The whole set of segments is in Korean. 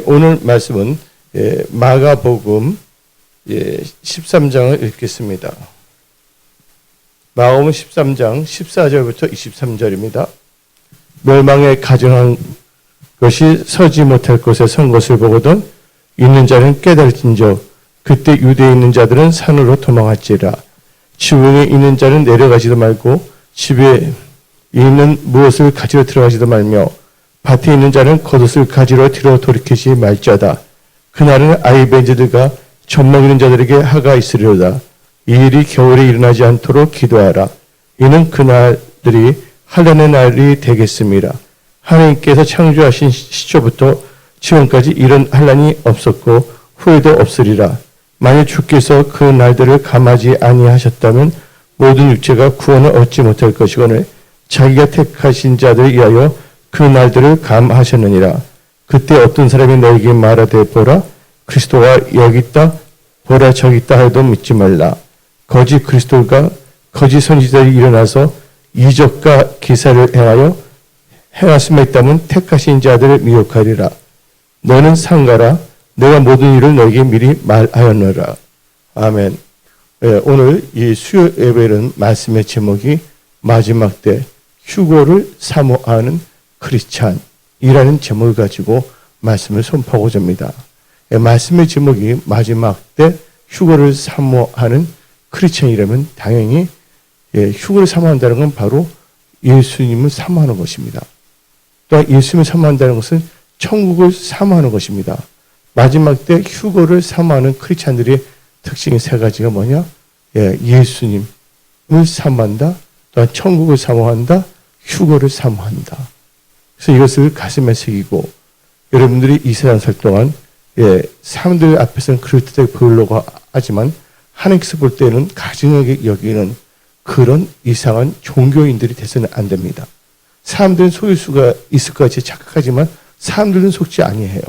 오늘 말씀은 마가복음 13장을 읽겠습니다. 마가복음 13장 14절부터 23절입니다. 멸망에 가증한 것이 서지 못할 곳에 선 것을 보거든 있는 자는 깨달을진저 그때 유대에 있는 자들은 산으로 도망할지라. 지붕에 있는 자는 내려가지도 말고 집에 있는 무엇을 가지러 들어가지도 말며 밭에 있는 자는 겉옷을 가지러 뒤로 돌이키지 말자다. 그날은 아이벤즈들과 젖먹이는 자들에게 하가 있으리로다. 이 일이 겨울에 일어나지 않도록 기도하라. 이는 그날들이 환난의 날이 되겠습니다. 하나님께서 창조하신 시초부터 지금까지 이런 환난이 없었고 후에도 없으리라. 만일 주께서 그 날들을 감하지 아니하셨다면 모든 육체가 구원을 얻지 못할 것이거늘 자기가 택하신 자들을 위하여 그 날들을 감하셨느니라. 그때 어떤 사람이 너에게 말하되 보라 그리스도가 여기 있다 보라 저기 있다 해도 믿지 말라. 거짓 그리스도가 거짓 선지자들이 일어나서 이적과 기사를 행하심에 있다면 택하신 자들을 미혹하리라. 너는 상가라 내가 모든 일을 너에게 미리 말하였노라. 아멘. 오늘 이 수요 예배는 말씀의 제목이 마지막 때 휴거를 사모하는 크리스찬이라는 제목을 가지고 말씀을 선포하고자 합니다. 말씀의 제목이 마지막 때 휴거를 사모하는 크리스찬이라면 당연히 휴거를 사모한다는 건 바로 예수님을 사모하는 것입니다. 또한 예수님을 사모한다는 것은 천국을 사모하는 것입니다. 마지막 때 휴거를 사모하는 크리스찬들의 특징이 세 가지가 뭐냐? 예수님을 사모한다, 또한 천국을 사모한다, 휴거를 사모한다. 그래서 이것을 가슴에 새기고 여러분들이 이 세상 살 동안 사람들 앞에서는 그럴듯하게 보이려고 하지만 하나님께서 볼 때는 가증하게 여기는 그런 이상한 종교인들이 돼서는 안 됩니다. 사람들은 속일 수가 있을 것 같이 착각하지만 사람들은 속지 아니해요.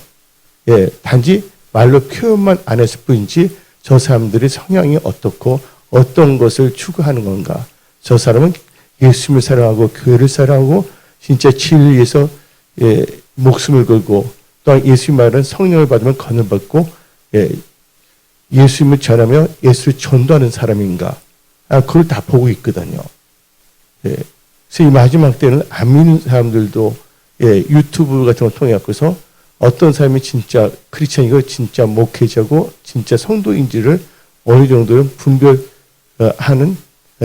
단지 말로 표현만 안 했을 뿐이지 저 사람들의 성향이 어떻고 어떤 것을 추구하는 건가. 저 사람은 예수님을 사랑하고 교회를 사랑하고 진짜 진리를 위해서 목숨을 걸고 또한 예수님 말은 성령을 받으면 건을 받고 예수님을 전하며 예수를 전도하는 사람인가. 그걸 다 보고 있거든요. 그래서 이 마지막 때는 안 믿는 사람들도 유튜브 같은 걸 통해 갖고서 어떤 사람이 진짜 크리스찬이고 진짜 목회자고 진짜 성도인지를 어느 정도는 분별하는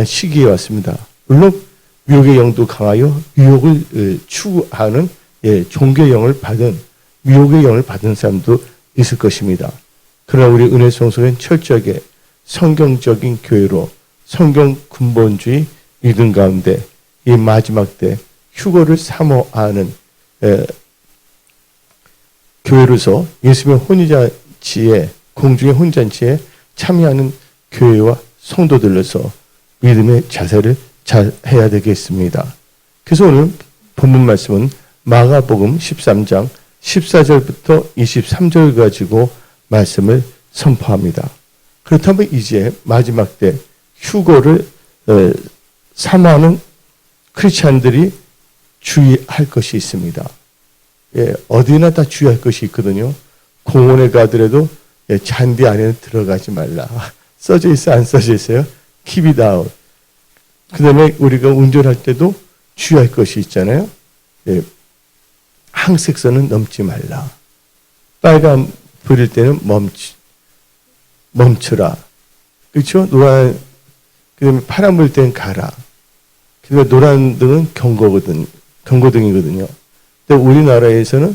시기에 왔습니다. 물론 미혹의 영도 강하여 유혹을 추구하는 종교의 영을 받은 미혹의 영을 받은 사람도 있을 것입니다. 그러나 우리 은혜 성소는 철저하게 성경적인 교회로 성경 근본주의 믿음 가운데 이 마지막 때 휴거를 사모하는 교회로서 예수님의 혼인잔치에 공중의 혼인잔치에 참여하는 교회와 성도들로서 믿음의 자세를 잘 해야 되겠습니다. 그래서 오늘 본문 말씀은 마가복음 13장 14절부터 23절 가지고 말씀을 선포합니다. 그렇다면 이제 마지막 때 휴거를 사모하는 크리스찬들이 주의할 것이 있습니다. 어디나 다 주의할 것이 있거든요. 공원에 가더라도 잔디 안에는 들어가지 말라. 써져 있어요? 안 써져 있어요? Keep it out. 그 다음에 우리가 운전할 때도 주의할 것이 있잖아요. 항색선은 넘지 말라. 빨간 불일 때는 멈추라. 그렇죠? 노란, 그 다음에 파란 불일 때는 가라. 그 다음에 노란 등은 경고등이거든요. 근데 우리나라에서는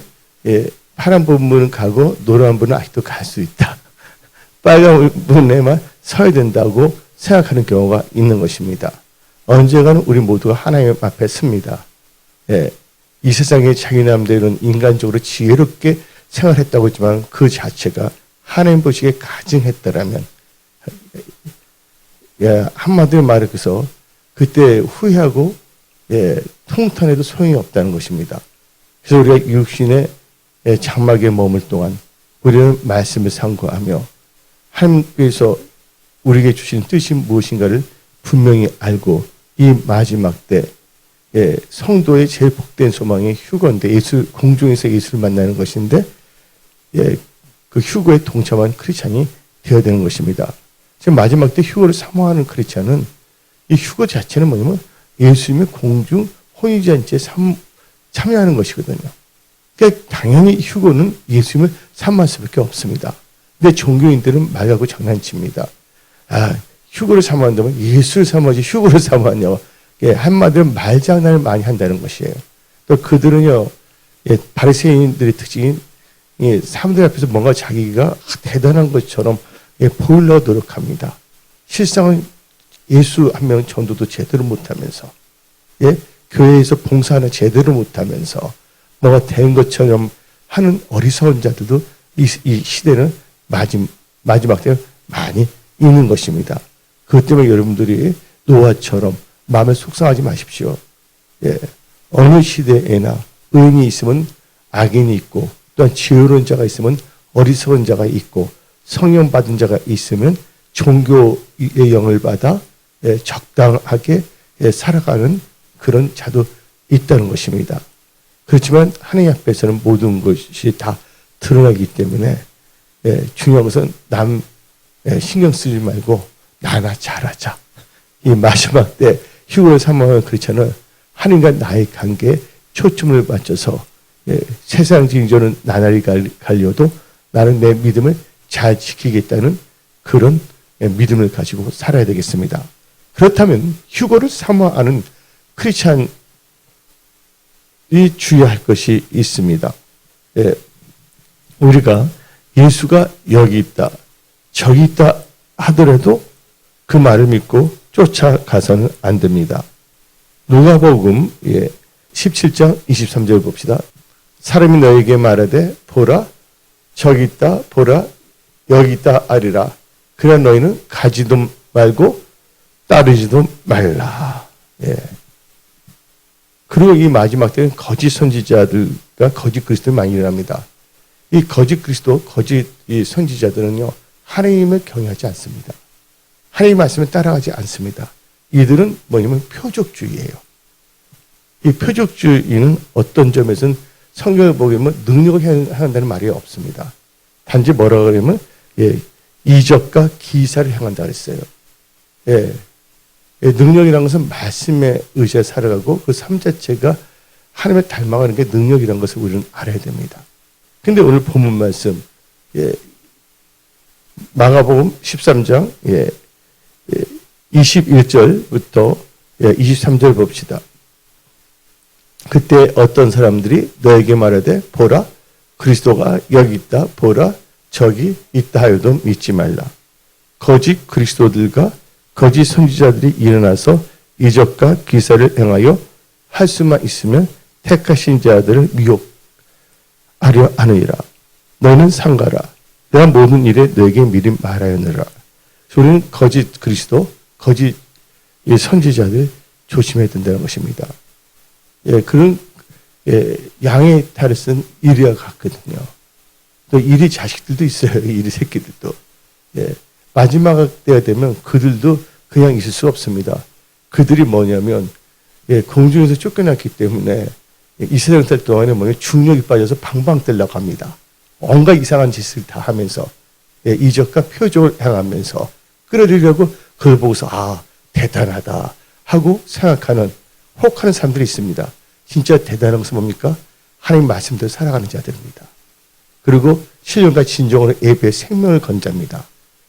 파란 불은 가고 노란 불은 아직도 갈 수 있다. 빨간 불에만 서야 된다고 생각하는 경우가 있는 것입니다. 언젠가는 우리 모두가 하나님 앞에 섭니다. 이 세상에 자기 남들은 인간적으로 지혜롭게 생활했다고 했지만 그 자체가 하나님 보시기에 가증했더라면 한마디로 말해서 그때 후회하고 통탄해도 소용이 없다는 것입니다. 그래서 우리가 육신의 장막에 머물 동안 우리는 말씀을 상고하며 하나님께서 우리에게 주신 뜻이 무엇인가를 분명히 알고 이 마지막 때 성도의 제일 복된 소망이 휴거인데 공중에서 예수를 만나는 것인데 그 휴거에 동참한 크리스찬이 되어야 되는 것입니다. 지금 마지막 때 휴거를 사모하는 크리스찬은 이 휴거 자체는 뭐냐면 예수님의 공중 혼인잔치에 참여하는 것이거든요. 그러니까 당연히 휴거는 예수님을 사모할 수밖에 없습니다. 근데 종교인들은 말하고 장난칩니다. 휴거를 사모한다면 예수를 사모하지 휴거를 사모하냐고. 한마디로 말장난을 많이 한다는 것이에요. 또 그들은요, 바리새인들의 특징인 사람들 앞에서 뭔가 자기가 대단한 것처럼 보이려고 노력합니다. 실상은 예수 한 명 전도도 제대로 못하면서, 교회에서 봉사 하나 제대로 못하면서 뭐가 된 것처럼 하는 어리석은 자들도 이 시대는 마지막 때는 많이 있는 것입니다. 그것 때문에 여러분들이 노아처럼 마음에 속상하지 마십시오. 어느 시대에나 의인이 있으면 악인이 있고, 또한 지혜로운 자가 있으면 어리석은 자가 있고, 성령 받은 자가 있으면 종교의 영을 받아 적당하게 살아가는 그런 자도 있다는 것입니다. 그렇지만 하나님 앞에서는 모든 것이 다 드러나기 때문에 중요한 것은 남 신경 쓰지 말고 나나 잘하자. 이 마지막 때 휴거를 사모하는 크리스찬은 하나님과 나의 관계에 초점을 맞춰서 세상적인 저는 나날이 갈려도 나는 내 믿음을 잘 지키겠다는 그런 믿음을 가지고 살아야 되겠습니다. 그렇다면 휴거를 사모하는 크리스찬이 주의할 것이 있습니다. 우리가 예수가 여기 있다, 저기 있다 하더라도 그 말을 믿고 쫓아가서는 안 됩니다. 누가복음 17장 23절 봅시다. 사람이 너에게 말하되 보라 저기 있다, 보라 여기 있다 하리라. 그러나 너희는 가지도 말고 따르지도 말라. 그리고 이 마지막 때는 거짓 선지자들과 거짓 그리스도를 많이 일어납니다. 이 거짓 그리스도, 거짓 이 선지자들은요, 하나님을 경외하지 않습니다. 하나님 말씀을 따라가지 않습니다. 이들은 뭐냐면 표적주의예요. 이 표적주의는 어떤 점에서는 성경을 보게 되면 능력을 향한다는 말이 없습니다. 단지 뭐라고 그러면 이적과 기사를 향한다 그랬어요. 능력이라는 것은 말씀에 의지해 살아가고 그 삶 자체가 하나님을 닮아가는 게 능력이라는 것을 우리는 알아야 됩니다. 근데 오늘 본문 말씀 마가복음 13장 21절부터 23절 봅시다. 그때 어떤 사람들이 너에게 말하되 보라 그리스도가 여기 있다, 보라 저기 있다 하여도 믿지 말라. 거짓 그리스도들과 거짓 선지자들이 일어나서 이적과 기사를 행하여 할 수만 있으면 택하신 자들을 미혹하려 하느니라. 너는 상가라. 내가 모든 일에 너에게 미리 말하였느라. 우리는 거짓 그리스도, 거짓 선지자들 조심해야 된다는 것입니다. 그런 양의 탈을 쓴 이리와 같거든요. 또 이리 자식들도 있어요. 이리 새끼들도. 마지막 때가 되면 그들도 그냥 있을 수 없습니다. 그들이 뭐냐면 공중에서 쫓겨났기 때문에 이 세상 살 동안에 중력이 빠져서 방방 뛰려고 합니다. 온갖 이상한 짓을 다 하면서 이적과 표적을 행하면서 끌어들이려고 그걸 보고서 대단하다 하고 생각하는 혹하는 사람들이 있습니다. 진짜 대단한 것은 뭡니까? 하나님 말씀대로 살아가는 자들입니다. 그리고 신령과 진정으로 예배의 생명을 건 자입니다.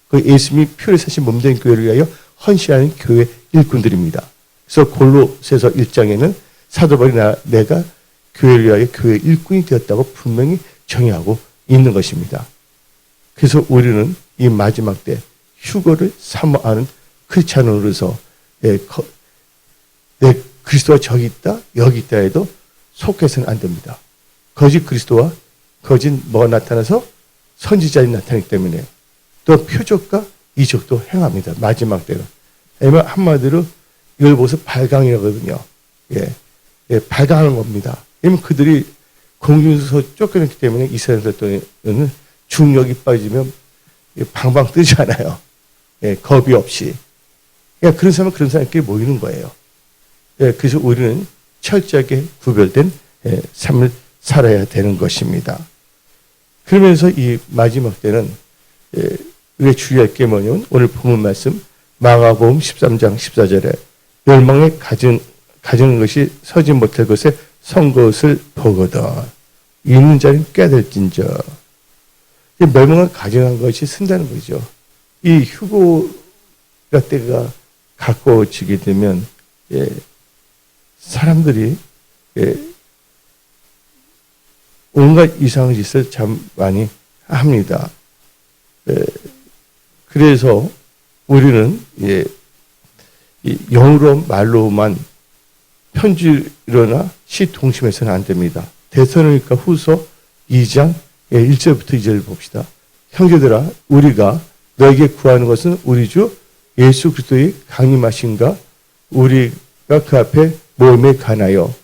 그 예수님이 피를 사신 몸된 교회를 위하여 헌신하는 교회 일꾼들입니다. 그래서 골로새서 1장에는 사도 바울이 내가 교회를 위하여 교회 일꾼이 되었다고 분명히 정의하고 있는 것입니다. 그래서 우리는 이 마지막 때 휴거를 사모하는 크리스찬으로서 내 그리스도가 저기 있다, 여기 있다 해도 속해서는 안 됩니다. 거짓 그리스도와 거짓 뭐가 나타나서 선지자들이 나타나기 때문에 또 표적과 이적도 행합니다. 마지막 때는. 한마디로 이걸 보고서 발광이라거든요. 발광하는 겁니다. 왜냐면 그들이 공중에서 쫓겨났기 때문에 이스라엘 백성은 중력이 빠지면 방방 뜨지 않아요. 겁이 없이. 그런 사람은 그런 사람끼리 모이는 거예요. 그래서 우리는 철저하게 구별된 삶을 살아야 되는 것입니다. 그러면서 이 마지막 때는 우리가 주의할 게 뭐냐면 오늘 본문 말씀 마가복음 13장 14절에 멸망에 가진 것이 서지 못할 것에 선 것을 보거든 있는 자는 깨달을진저. 멸망을 가정한 것이 쓴다는 거죠. 이 휴고가 때가 가까워지게 되면 사람들이 온갖 이상한 짓을 참 많이 합니다. 그래서 우리는 이 영어로 말로만 편지로나 시 동심해서는 안 됩니다. 데살로니가 후서 2장 1절부터 2절을 봅시다. 형제들아 우리가 너에게 구하는 것은 우리 주 예수 그리스도의 강림하심과 우리가 그 앞에 모임에 관하여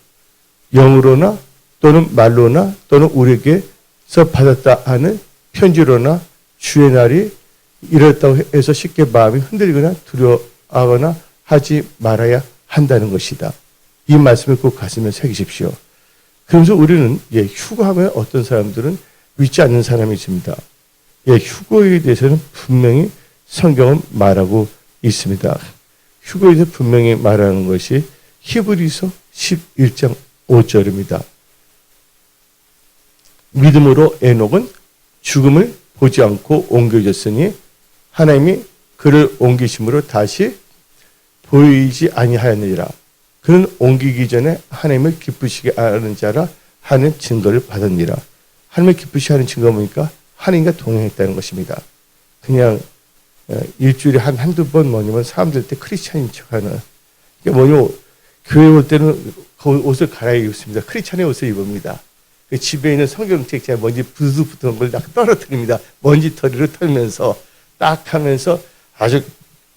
영으로나 또는 말로나 또는 우리에게서 받았다 하는 편지로나 주의 날이 이렇다고 해서 쉽게 마음이 흔들리거나 두려워하거나 하지 말아야 한다는 것이다. 이 말씀을 꼭 가슴에 새기십시오. 그러면서 우리는 휴거하면 어떤 사람들은 믿지 않는 사람이 있습니다. 휴거에 대해서는 분명히 성경은 말하고 있습니다. 휴거에 대해서 분명히 말하는 것이 히브리서 11장 5절입니다. 믿음으로 에녹은 죽음을 보지 않고 옮겨졌으니 하나님이 그를 옮기심으로 다시 보이지 아니하였느니라. 그는 옮기기 전에 하나님을 기쁘시게 하는 자라 하는 증거를 받았느니라. 하나님을 기쁘시게 하는 증거가 뭐니까 하나님과 동행했다는 것입니다. 그냥 일주일에 한두 번 뭐냐면 사람들 때 크리스찬인 척하는 이게 뭐냐면 교회 올 때는 옷을 갈아입습니다. 크리스찬의 옷을 입습니다. 집에 있는 성경책자에 먼지 부스 붙은 걸 딱 떨어뜨립니다. 먼지털이를 털면서 딱 하면서 아주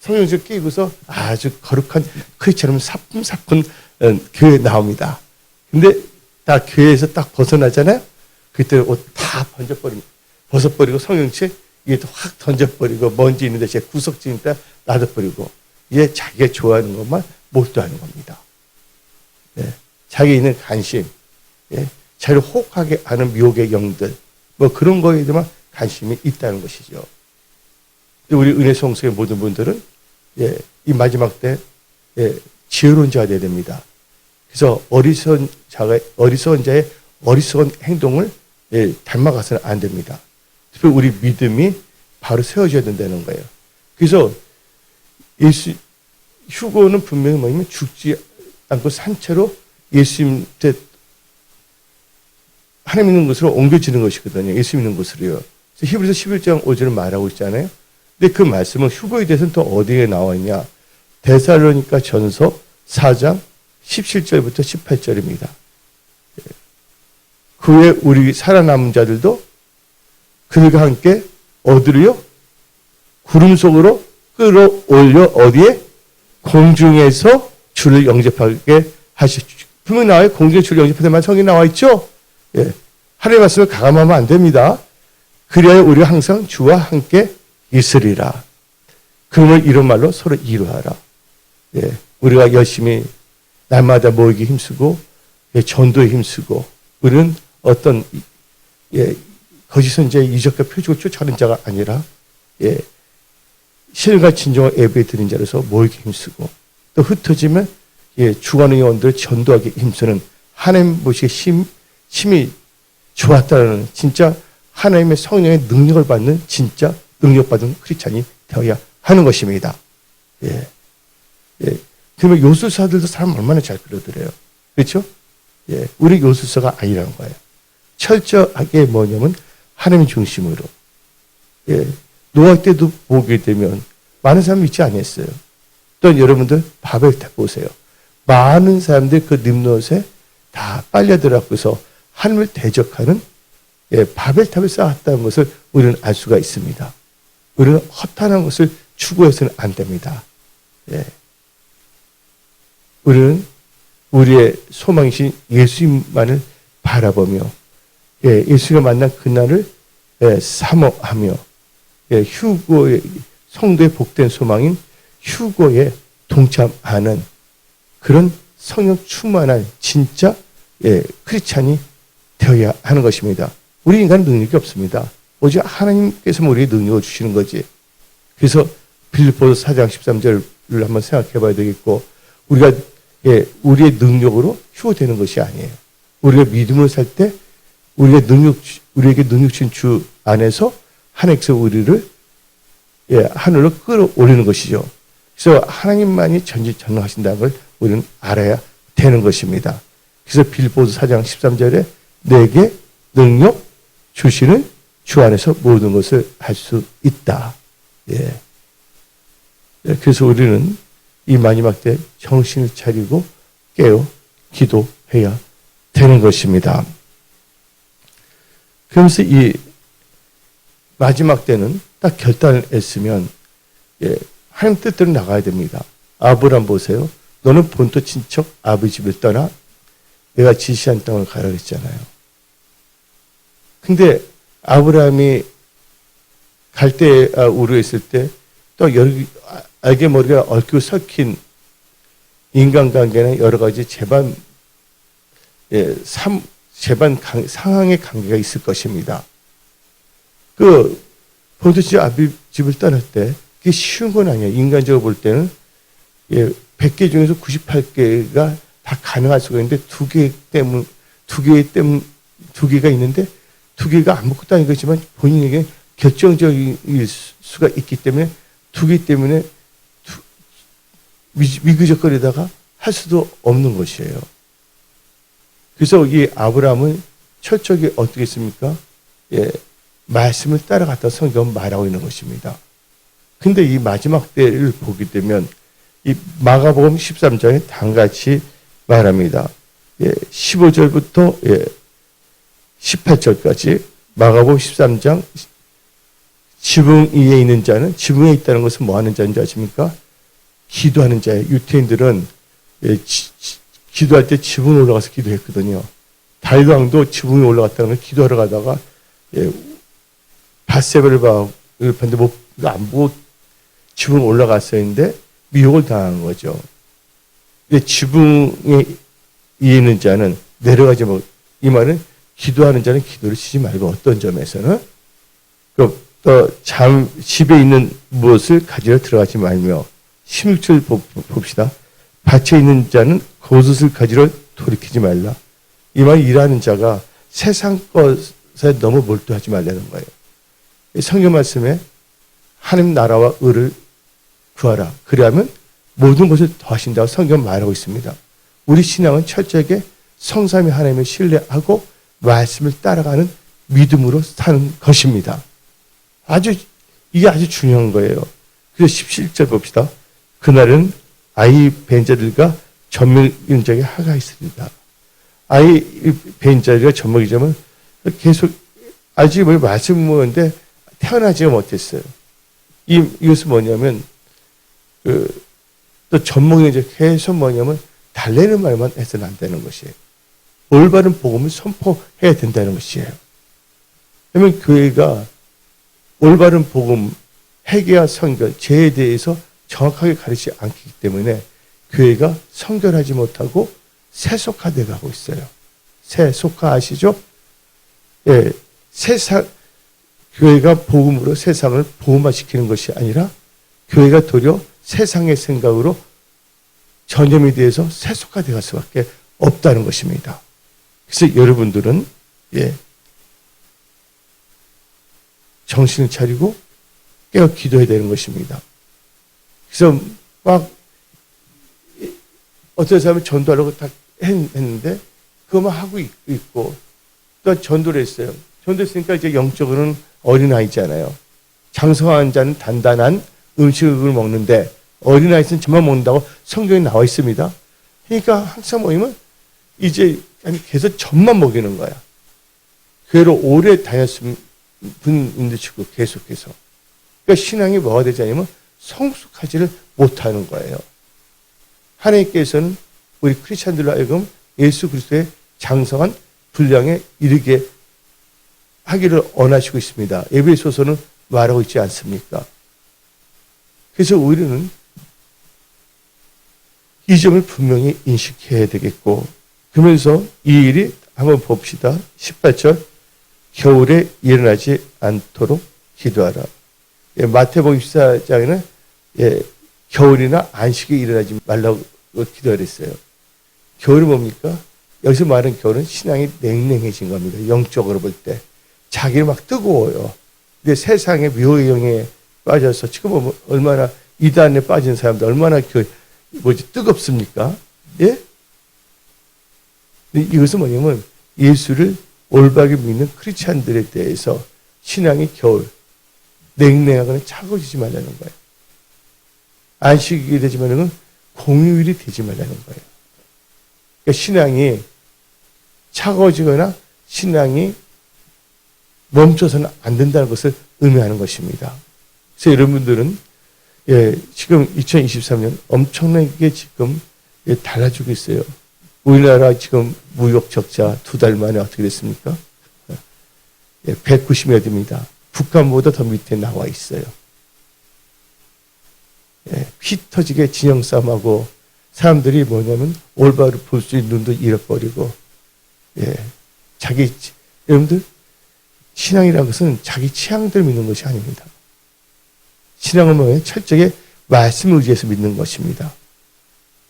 성경책 끼고서 아주 거룩한 크리스찬처럼 사뿐사뿐 교회에 나옵니다. 근데 딱 교회에서 딱 벗어나잖아요. 그때 옷 다 벗어버리고 성경책 이게 확 던져버리고 먼지 있는 데서 구석진 데 놔둬버리고 이게 자기가 좋아하는 것만 몰두하는 겁니다. 자기 있는 관심, 자기를 혹하게 하는 미혹의 영들, 뭐 그런 거에 대한 관심이 있다는 것이죠. 우리 은혜 성수의 모든 분들은 이 마지막 때 지혜로운 자가 되어야 됩니다. 그래서 어리석은 자의 어리석은 행동을 닮아가서는 안 됩니다. 특히 우리 믿음이 바로 세워져야 된다는 거예요. 그래서 휴거는 분명히 뭐냐면 죽지 않고 산채로 예수님 때 하나님 있는 곳으로 옮겨지는 것이거든요. 예수 믿는 곳으로요. 히브리서 11장 5절을 말하고 있잖아요. 근데 그 말씀은 휴거에 대해서는 또 어디에 나와 있냐? 데살로니가 전서 4장 17절부터 18절입니다. 그 후에 우리 살아남은 자들도 그들과 함께 어디로요? 구름 속으로 끌어올려 어디에? 공중에서 주를 영접하게 하시죠. 분명히 나와요. 공중에 주를 영접하는 말 성경에 나와 있죠? 하나님의 말씀을 가감하면 안 됩니다. 그리하여 우리가 항상 주와 함께 있으리라. 그러면 이런 말로 서로 이루하라. 우리가 열심히 날마다 모이기 힘쓰고 전도에 힘쓰고 우리는 어떤 거짓 선지자의 이적과 표적을 쫓아가는 자가 아니라 신과 진정한 예배에 드린 자로서 모이기 힘쓰고 또 흩어지면 죽어가는 영혼들을 전도하기 힘쓰는 하나님 보시기에 힘이 좋았다는 진짜 하나님의 성령의 능력을 받는 진짜 능력받은 크리스찬이 되어야 하는 것입니다. 그러면 요술사들도 사람 얼마나 잘 그려드려요. 그렇죠? 우리 요술사가 아니라는 거예요. 철저하게 뭐냐면 하나님 중심으로. 노아 때도 보게 되면 많은 사람이 있지 않았어요. 또 여러분들 바벨탑 보세요. 많은 사람들이 그 nim롯에 다 빨려들어서 하나님을 대적하는 바벨탑을 쌓았다는 것을 우리는 알 수가 있습니다. 우리는 허탄한 것을 추구해서는 안 됩니다. 우리는 우리의 소망이신 예수님만을 바라보며 예수가 만난 그날을 사모하며 휴거의 성도의 복된 소망인 휴거에 동참하는 그런 성령 충만한 진짜 크리스찬이 되어야 하는 것입니다. 우리 인간은 능력이 없습니다. 오직 하나님께서 우리에게 능력을 주시는 거지. 그래서 빌립보서 4장 13절을 한번 생각해 봐야 되겠고, 우리가 우리의 능력으로 휴어되는 것이 아니에요. 우리가 믿음으로 살 때 우리에게 능력 주신 주 안에서 하나님께서 우리를 하늘로 끌어올리는 것이죠. 그래서 하나님만이 전지전능하신다는 걸 우리는 알아야 되는 것입니다. 그래서 빌립보서 4장 13절에 내게 능력 주시는 주 안에서 모든 것을 할 수 있다. 그래서 우리는 이 마지막 때 정신을 차리고 깨어 기도해야 되는 것입니다. 그러면서 이 마지막 때는 딱 결단을 했으면 하나님 뜻대로 나가야 됩니다. 아브라함 보세요. 너는 본토 친척 아버지 집을 떠나 내가 지시한 땅을 가라 그랬잖아요. 근데 아브라함이 갈 때 우려했을 때 또 알게 모르게 얽히고 섞인 인간관계나 여러 가지 상황의 관계가 있을 것입니다. 그 본토 친척 아버지 집을 떠날 때 그게 쉬운 건 아니에요. 인간적으로 볼 때는 100개 중에서 98개가 다 가능할 수가 있는데 두 개가 있는데 두 개가 아무것도 아닌 거지만 본인에게 결정적일 수가 있기 때문에 두 개 때문에 미그적거리다가 할 수도 없는 것이에요. 그래서 이 아브라함은 철저하게 어떻게 했습니까? 말씀을 따라갔다 성경은 말하고 있는 것입니다. 근데 이 마지막 때를 보게 되면 이 마가복음 13장에 다음같이 말합니다. 15절부터 18절까지 마가복음 13장 지붕 위에 있는 자는 지붕에 있다는 것은 뭐 하는 자인 줄 아십니까? 기도하는 자예요. 유태인들은 기도할 때 지붕에 올라가서 기도했거든요. 다윗 왕도 지붕에 올라갔다는 걸 기도하러 가다가 밧세바를 봤는데 안 보고 지붕에 올라갔었는데 미혹을 당한 거죠. 지붕에 있는 자는 내려가지 못. 이 말은 기도하는 자는 기도를 쉬지 말고 어떤 점에서는 또 집에 있는 무엇을 가지러 들어가지 말며 16절 봅시다. 밭에 있는 자는 그것을 가지러 돌이키지 말라. 이 말은 일하는 자가 세상 것에 너무 몰두하지 말라는 거예요. 성경 말씀에 하나님 나라와 의를 구하라. 그리하면 모든 것을 더하신다고 성경 말하고 있습니다. 우리 신앙은 철저하게 성삼위 하나님을 신뢰하고 말씀을 따라가는 믿음으로 사는 것입니다. 이게 아주 중요한 거예요. 그래서 17절 봅시다. 그날은 아이 벤자들과 젖먹이자에게 하가 있습니다. 아이 벤자들과 젖먹이자면 계속 아직 말씀 모였는데 태어나지가 못했어요. 이것은 뭐냐면 또 젖먹이자 계속 뭐냐면 달래는 말만 해서는 안 되는 것이에요. 올바른 복음을 선포해야 된다는 것이에요. 그러면 교회가 올바른 복음, 회개와 성결, 죄에 대해서 정확하게 가르치지 않기 때문에 교회가 성결하지 못하고 세속화되어 가고 있어요. 세속화 아시죠? 교회가 복음으로 세상을 복음화시키는 것이 아니라 교회가 도리어 세상의 생각으로 전염이 되어서 세속화되어 갈 수밖에 없다는 것입니다. 그래서 여러분들은 정신을 차리고 깨어 기도해야 되는 것입니다. 그래서 막 어떤 사람은 전도하려고 다 했는데 그것만 하고 있고 또 전도를 했어요. 전도했으니까 이제 영적으로는 어린아이잖아요. 장성한 자는 단단한 음식을 먹는데 어린아이는 젖만 먹는다고 성경에 나와 있습니다. 그러니까 항상 모이면 이제 계속 젖만 먹이는 거야. 교회로 오래 다녔으면 분인도 치고 계속해서. 그러니까 신앙이 뭐가 되지 않으면 성숙하지를 못하는 거예요. 하나님께서는 우리 크리스찬들로 하여금 예수 그리스도의 장성한 분량에 이르게 하기를 원하시고 있습니다. 에베소서는 말하고 있지 않습니까? 그래서 우리는 이 점을 분명히 인식해야 되겠고, 그러면서 이 일이 한번 봅시다. 18절. 겨울에 일어나지 않도록 기도하라. 예, 마태복음 14장에는 겨울이나 안식에 일어나지 말라고 기도했어요. 겨울이 뭡니까? 여기서 말하는 겨울은 신앙이 냉랭해진 겁니다. 영적으로 볼 때. 자기는 막 뜨거워요. 근데 세상의 묘의 영에 빠져서 지금 보면 얼마나 이단에 빠진 사람들 얼마나 뜨겁습니까? 예? 이것은 뭐냐면 예수를 올바르게 믿는 크리스찬들에 대해서 신앙의 겨울, 냉랭하거나 차가워지지 말라는 거예요. 안식일이 되지 말라는 건 공휴일이 되지 말라는 거예요. 그러니까 신앙이 차가워지거나 신앙이 멈춰서는 안 된다는 것을 의미하는 것입니다. 그래서 여러분들은 지금 2023년 엄청나게 지금 달라지고 있어요. 우리나라 지금 무역 적자 2달 만에 어떻게 됐습니까? 190여 됩니다. 북한보다 더 밑에 나와 있어요. 피 터지게 진영 싸움하고 사람들이 뭐냐면 올바로 볼 수 있는 눈도 잃어버리고 여러분들 신앙이라는 것은 자기 취향대로 믿는 것이 아닙니다. 신앙은 뭐예요? 철저하게 말씀을 의지해서 믿는 것입니다.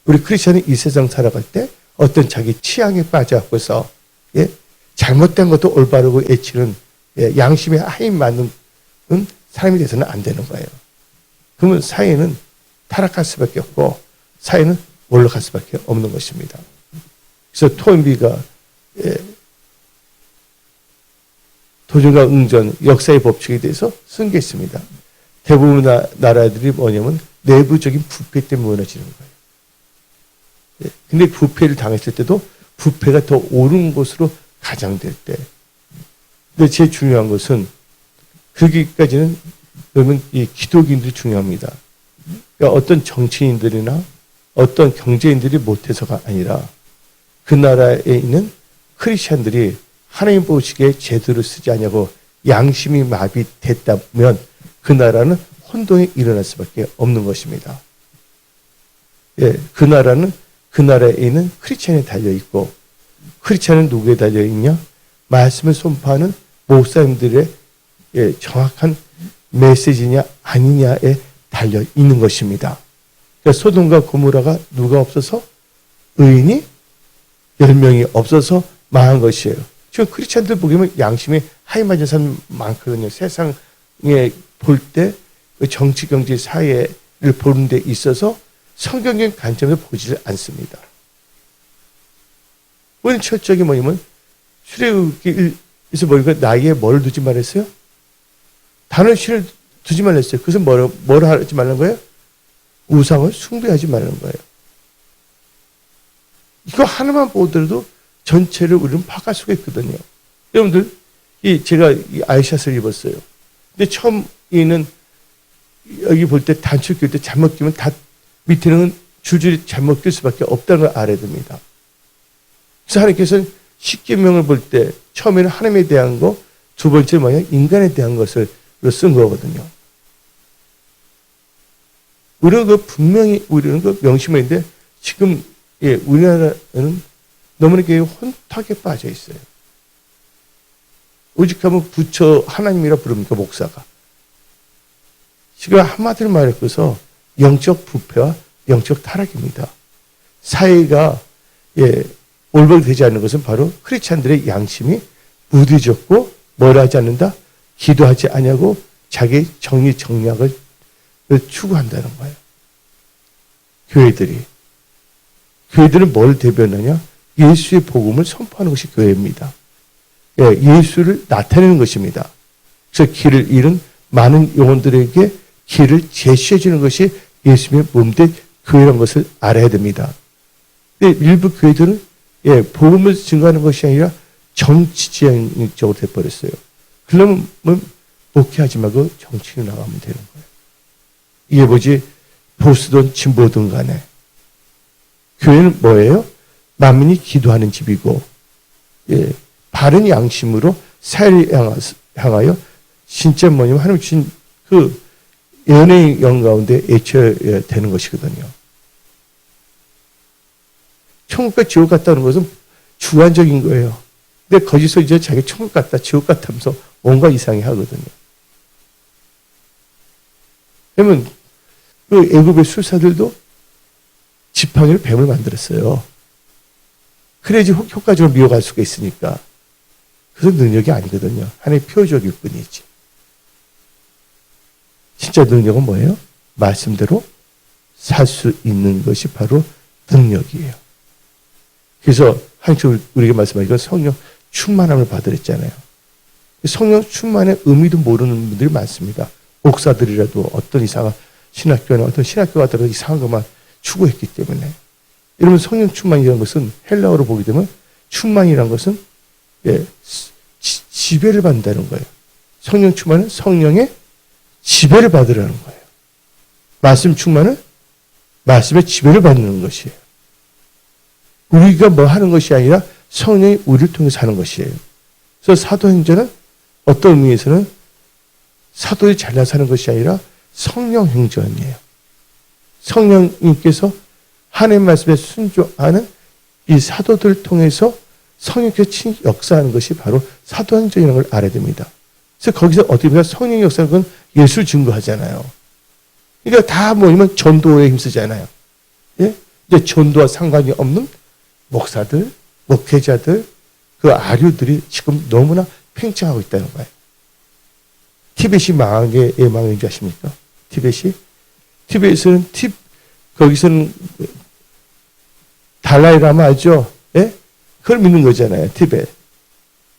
우리 크리스천이 이 세상 살아갈 때 어떤 자기 취향에 빠져갖고서 잘못된 것도 올바르고 애치는 양심에 하인 맞는 사람이 돼서는 안 되는 거예요. 그러면 사회는 타락할 수밖에 없고 사회는 올라갈 수밖에 없는 것입니다. 그래서 토인비가 도전과 응전, 역사의 법칙에 대해서 쓴 게 있습니다. 대부분 나라들이 뭐냐면 내부적인 부패 때문에 무너지는 거예요. 근데 부패를 당했을 때도 부패가 더 옳은 것으로 가장될 때. 근데 제일 중요한 것은 거기까지는 그러면 이 기독인들이 중요합니다. 그러니까 어떤 정치인들이나 어떤 경제인들이 못해서가 아니라 그 나라에 있는 크리스천들이 하나님 보시기에 제대로 쓰지 않냐고 양심이 마비됐다면 그 나라는 혼동이 일어날 수밖에 없는 것입니다. 그 나라는 그 나라에 있는 크리스천에 달려있고 크리스천은 누구에 달려있냐? 말씀을 선포하는 목사님들의 정확한 메시지냐 아니냐에 달려있는 것입니다. 그러니까 소돔과 고모라가 누가 없어서 의인이 10명이 없어서 망한 것이에요. 지금 크리스천들 보기에는 양심이 하이 맞은 사람 많거든요. 세상에 볼 때 정치, 경제, 사회를 보는 데 있어서 성경적인 관점에서 보지를 않습니다. 우리는 철저하게 뭐냐면 출애굽기에서 보니까 나이에 뭘 두지 말했어요? 단을 신을 두지 말랬어요. 그것은 뭘 하지 말라는 거예요? 우상을 숭배하지 말라는 거예요. 이거 하나만 보더라도 전체를 우리는 파악할 수가 있거든요. 여러분들, 제가 이 아이샷을 입었어요. 근데 처음에는 여기 볼 때 단추 낄 때 잘못 끼면 다 밑에는 줄줄이 잘못 낄 수밖에 없다는 걸 알아야 됩니다. 그래서 하나님께서는 십계명을 볼 때 처음에는 하나님에 대한 거, 두 번째 뭐냐? 인간에 대한 것을 쓴 거거든요. 우리는 분명히 우리는 명심했는데 지금 우리나라는 너무나 혼탁에 빠져 있어요. 오직하면 부처 하나님이라 부릅니까, 목사가. 지금 한마디로 말해서 영적 부패와 영적 타락입니다. 사회가 올바르게 되지 않는 것은 바로 크리스찬들의 양심이 무뎌졌고 뭘 하지 않는다? 기도하지 않냐고 자기 정리정략을 추구한다는 거예요. 교회들은 뭘 대변하냐? 예수의 복음을 선포하는 것이 교회입니다. 예수를 나타내는 것입니다. 그래서 길을 잃은 많은 영혼들에게 길을 제시해 주는 것이 예수님의 몸된 교회라는 것을 알아야 됩니다. 근데 일부 교회들은 복음을 증거하는 것이 아니라 정치지향적으로 돼버렸어요. 그러면 목회하지 말고 정치로 나가면 되는 거예요. 이게 뭐지? 보수든 진보든 간에 교회는 뭐예요? 만민이 기도하는 집이고 바른 양심으로 사회를 향하여 진짜 뭐냐면 하나님 주신 그 연애의 영 가운데 애쳐야 되는 것이거든요. 천국과 지옥 같다는 것은 주관적인 거예요. 근데 거기서 이제 자기 천국 같다, 지옥 같다 하면서 뭔가 이상해 하거든요. 그러면 그 애굽의 술사들도 지팡이를 뱀을 만들었어요. 그래야지 효과적으로 미워갈 수가 있으니까. 그것은 능력이 아니거든요. 하나의 표적일 뿐이지. 진짜 능력은 뭐예요? 말씀대로 살 수 있는 것이 바로 능력이에요. 그래서 한쪽 우리에게 말씀하신 성령 충만함을 받으랬잖아요. 성령 충만의 의미도 모르는 분들이 많습니다. 목사들이라도 어떤 이상한 신학교나 어떤 신학교 가더라도 이상한 것만 추구했기 때문에. 여러분 성령 충만이라는 것은 헬라어로 보게 되면 충만이라는 것은 지배를 받는다는 거예요. 성령 충만은 성령의 지배를 받으라는 거예요. 말씀 충만은 말씀의 지배를 받는 것이에요. 우리가 뭐 하는 것이 아니라 성령이 우리를 통해서 하는 것이에요. 그래서 사도행전은 어떤 의미에서는 사도들이 잘나서 하는 것이 아니라 성령 행전이에요. 성령님께서 하나님 말씀에 순종하는 이 사도들을 통해서 성령께서 역사하는 것이 바로 사도행전이라는 걸 알아야 됩니다. 그래서 거기서 어떻게 보면 성령의 역사는 건 예수를 증거하잖아요. 그러니까 다 모이면 전도에 힘쓰잖아요. 예? 이제 전도와 상관이 없는 목사들, 목회자들, 그 아류들이 지금 너무나 팽창하고 있다는 거예요. 티벳이 망한 게 왜 망한 줄 아십니까? 티벳은 거기서는 달라이라마 알죠? 예? 그걸 믿는 거잖아요. 티벳.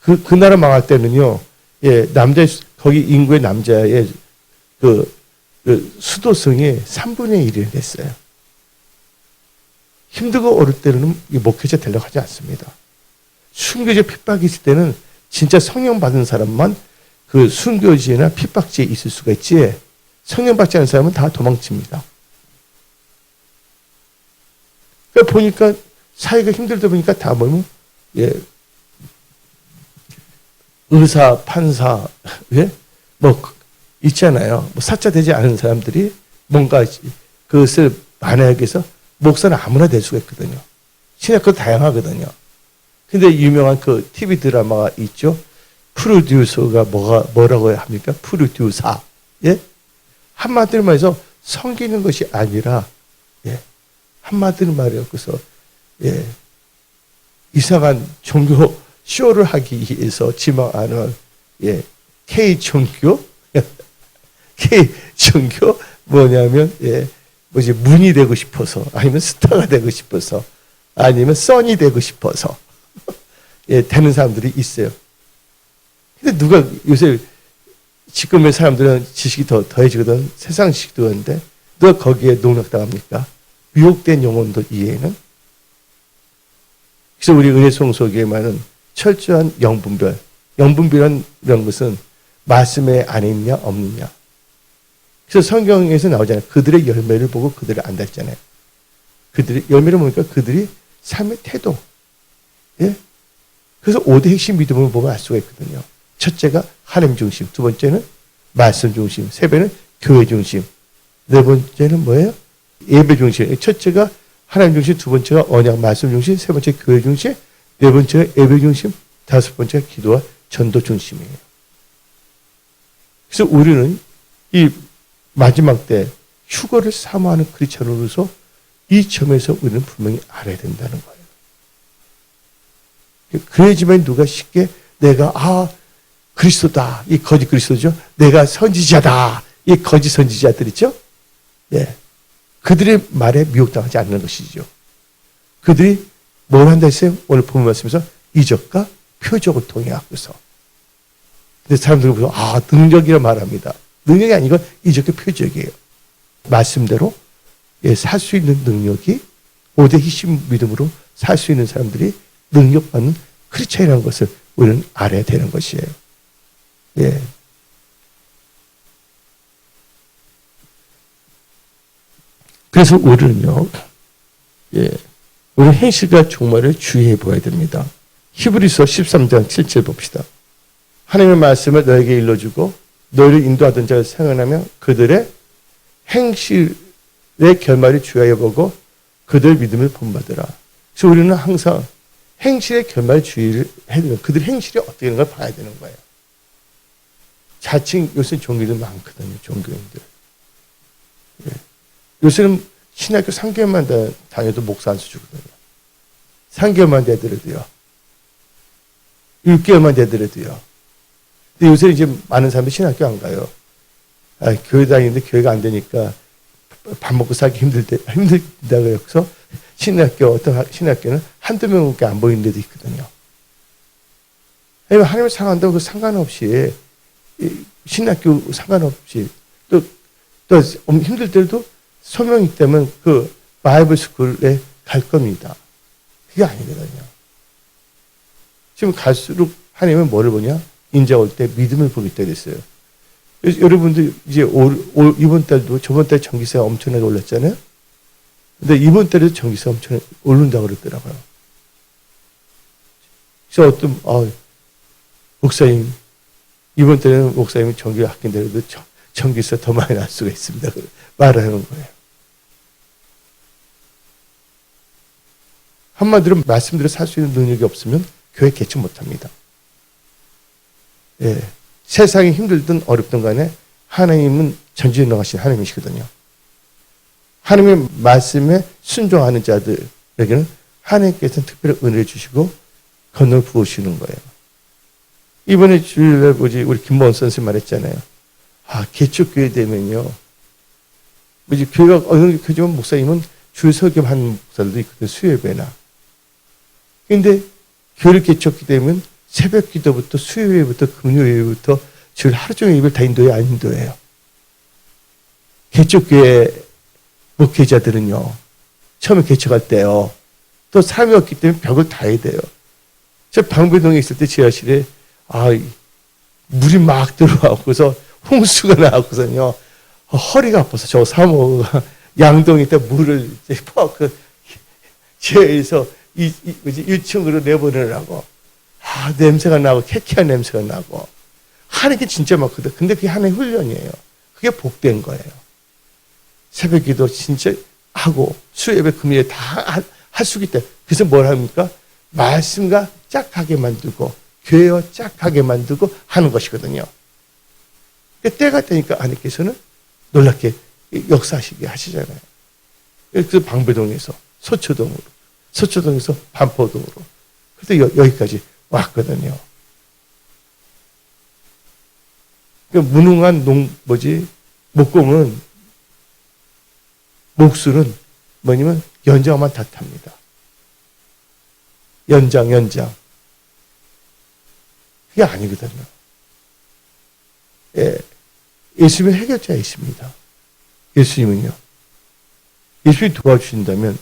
그 나라 망할 때는요, 예, 거기 인구의 남자의 그 수도성이 3분의 1이 됐어요. 힘들고 어릴 때는 목회자 되려고 하지 않습니다. 순교제 핍박이 있을 때는 진짜 성령 받은 사람만 그 순교지나 핍박지에 있을 수가 있지, 성령 받지 않은 사람은 다 도망칩니다. 그러니까 보니까 사회가 힘들다 보니까 다 뭐면 예, 의사, 판사, 예? 뭐 있잖아요. 뭐 사자 되지 않은 사람들이 뭔가 그것을 만회하기 위해서 목사는 아무나 될 수가 있거든요. 신학도 다양하거든요. 근데 유명한 그 TV 드라마가 있죠. 프로듀서가 뭐라고 합니까? 프로듀사. 예? 한마디로 말해서 섬기는 것이 아니라, 예. 한마디로 말해서, 예. 이상한 종교 쇼를 하기 위해서 지망하는, 예. K 종교? K 종교? 뭐냐면, 예. 문이 되고 싶어서, 아니면 스타가 되고 싶어서, 아니면 선이 되고 싶어서, 예, 되는 사람들이 있어요. 근데 누가 요새 지금의 사람들은 지식이 더해지거든. 세상 지식도 하는데 누가 거기에 농락당합니까? 유혹된 영혼들 이해는. 그래서 우리 은혜송소교회만은 철저한 영분별. 영분별이라는 것은 말씀에 안에 있냐 없느냐. 그래서 성경에서 나오잖아요. 그들의 열매를 보고 그들을 안다 했잖아요. 그들의 열매를 보니까 그들이 삶의 태도. 예? 그래서 5대 핵심 믿음을 보면 알 수가 있거든요. 첫째가 하나님 중심, 두 번째는 말씀 중심, 세 번째는 교회 중심, 네 번째는 뭐예요? 예배 중심. 첫째가 하나님 중심, 두 번째가 언약 말씀 중심, 세 번째 교회 중심, 네 번째가 예배 중심, 다섯 번째가 기도와 전도 중심이에요. 그래서 우리는 이 마지막 때 휴거를 사모하는 크리스천으로서 이 점에서 우리는 분명히 알아야 된다는 거예요. 그래야지만 누가 쉽게 내가 그리스도다. 이 거짓 그리스도죠. 내가 선지자다. 이 거짓 선지자들 있죠. 예. 그들의 말에 미혹당하지 않는 것이죠. 그들이 뭘 한다 했어요? 오늘 본문 말씀에서 이적과 표적을 통해 하고서. 근데 사람들은 보면 능력이라 말합니다. 능력이 아니고 이적과 표적이에요. 말씀대로 살 수 있는 능력이 5대 핵심 믿음으로 살 수 있는 사람들이 능력받는 크리스천이라는 것을 우리는 알아야 되는 것이에요. 예. 그래서 우리는요, 예, 우리 행실과 종말을 주의해 보아야 됩니다. 히브리서 13장 7절 봅시다. 하나님의 말씀을 너에게 일러주고 너희를 인도하던 자를 생각하며 그들의 행실의 결말을 주의하여 보고 그들 믿음을 본받으라. 그래서 우리는 항상 행실의 결말주의를 해야 되는, 그들 행실이 어떻게 되는 걸 봐야 되는 거예요. 자칭 요새 종교들 많거든요. 종교인들. 예. 요새는 신학교 3개월만 다녀도 목사 안 써주거든요. 3개월만 되더라도요. 6개월만 되더라도요. 근데 요새 이제 많은 사람들이 신학교 안 가요. 교회 다니는데 교회가 안 되니까 밥 먹고 살기 힘들다고 해서 어떤 신학교는 한두 명밖에 안 보이는 데도 있거든요. 하나님을 사랑한다고 그 상관없이, 신학교 상관없이, 또 힘들 때도 소명이 있다면 그 바이블 스쿨에 갈 겁니다. 그게 아니거든요. 지금 갈수록 하나님은 뭐를 보냐? 인자 올 때 믿음을 보겠다 그랬어요. 여러분들 이제 이번 달도 저번 달 전기세가 엄청나게 올랐잖아요. 근데 이번 달에도 전기세가 엄청 오른다고 그러더라고요. 그래서 목사님, 이번 달에는 목사님이 전기를 아낀다고 해도 전기세 더 많이 날 수가 있습니다. 말을 하는 거예요. 한마디로 말씀대로 살 수 있는 능력이 없으면 교회 개척 못합니다. 예. 세상이 힘들든 어렵든 간에 하나님은 전지전능하신 하나님이시거든요. 하나님의 말씀에 순종하는 자들에게는 하나님께서는 특별히 은혜를 주시고 건너를 부으시는 거예요. 이번에 주일날 우리 김보원 선생님 말했잖아요. 개척교회 되면요. 교회가 어느 정도 크지만 목사님은 주일 설교하는 목사들도 있거든요. 수요예배나. 근데 교회를 개척하게 되면 새벽 기도부터 수요예배부터 금요예배부터 주일 하루 종일 예배를 다 인도해요? 안 인도해요? 개척교회 목회자들은요. 처음에 개척할 때요. 또 사람이 없기 때문에 벽을 다 해야 돼요. 저 방배동에 있을 때 지하실에 물이 막 들어와서 홍수가 나왔거든요. 허리가 아파서 저 사모가 양동에 다 물을 이제 지하에서 1층으로 내보내라고. 냄새가 나고 쾌쾌한 냄새가 나고 하는 게 진짜 많거든. 근데 그게 하나의 훈련이에요. 그게 복된 거예요. 새벽 기도 진짜 하고 수요예배 금요일에 다 할 수 있기 때문에. 그래서 뭘 합니까? 말씀과 짝하게 만들고 교회와 짝하게 만들고 하는 것이거든요. 때가 되니까 하나님께서는 놀랍게 역사하시게 하시잖아요. 그래서 방배동에서 서초동에서 반포동으로 그래서 여기까지 왔거든요. 무능한 목공은 목술은 뭐냐면 연장만 탓합니다. 연장. 그게 아니거든요. 예. 예수님은 해결자이십니다. 예수님은요. 예수님이 도와주신다면